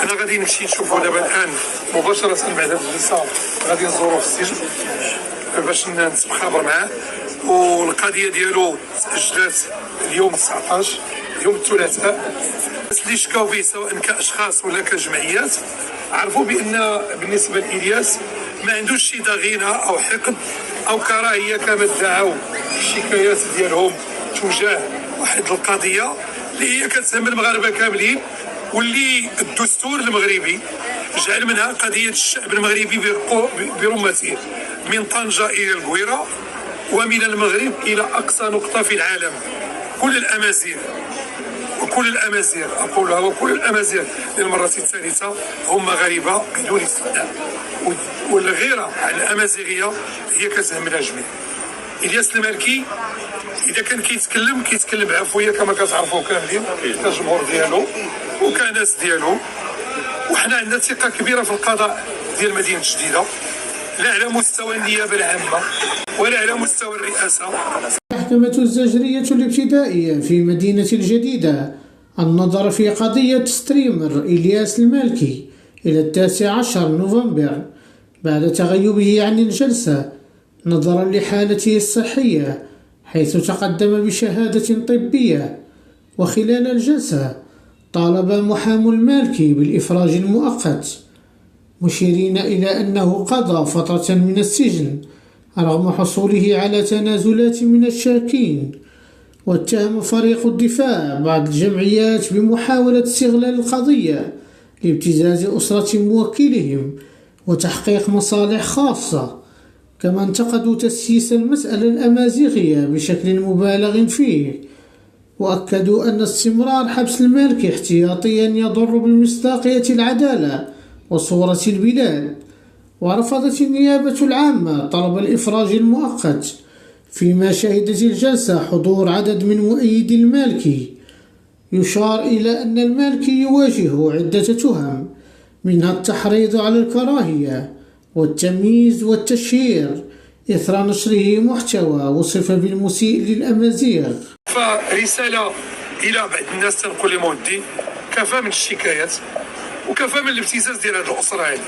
انا غادي نمشي نشوفو دابا الان مباشره بعد هذه الجلسه غادي نزورو في السجن باش نتخابر معاه. والقضيه ديالو تاجلات اليوم 19 يوم الثلاثاء. الناس اللي شكاو به سواء كاشخاص ولا كجمعيات عرفوا بان بالنسبه لإلياس ما عندوش شي ضغينه او حقد او كراهيه كما ادعوا الشكايات ديالهم تجاه واحد القضيه اللي هي كتهم المغاربه كاملين، واللي الدستور المغربي جعل منها قضيه الشعب المغربي برمته من طنجه الى القويره ومن المغرب الى اقصى نقطه في العالم. كل الامازيغ اقولها وكل الامازيغ للمره الثالثه هم مغاربه بدون استثناء، والغيره على الامازيغيه هي كتهمنا جميع. إلياس المالكي اذا كان كيتكلم بعفويه كما كتعرفوا كاملين كجمهور ديالو وكناس ديالو، وحنا عندنا ثقه كبيره في القضاء ديال مدينه جديده، لا على مستوى النيابه العامه ولا على مستوى الرئاسه. المحكمة الزجرية الابتدائية في مدينة الجديدة النظر في قضية ستريمر إلياس المالكي إلى 19 نوفمبر بعد تغيبه عن الجلسة نظرا لحالته الصحية، حيث تقدم بشهادة طبية. وخلال الجلسة طالب محامو المالكي بالإفراج المؤقت، مشيرين إلى أنه قضى فترة من السجن رغم حصوله على تنازلات من الشاكين. واتهم فريق الدفاع بعض الجمعيات بمحاولة استغلال القضية لابتزاز أسرة موكلهم وتحقيق مصالح خاصة. كما انتقدوا تسييس المسألة الأمازيغية بشكل مبالغ فيه، وأكدوا أن استمرار حبس المالكي احتياطيا يضر بمصداقية العدالة وصورة البلاد. ورفضت النيابة العامة طلب الإفراج المؤقت، فيما شهدت الجلسة حضور عدد من مؤيدي المالكي. يشار إلى أن المالكي يواجه عدة تهم، منها التحريض على الكراهية والتمييز والتشهير إثر نشره محتوى وصف بالمسيء للأمازيغ. فرسالة إلى بعض الناس تنقول لهم ودي كفى من الشكايات وكفى من الابتزاز ديال هذه الأسرة هذه.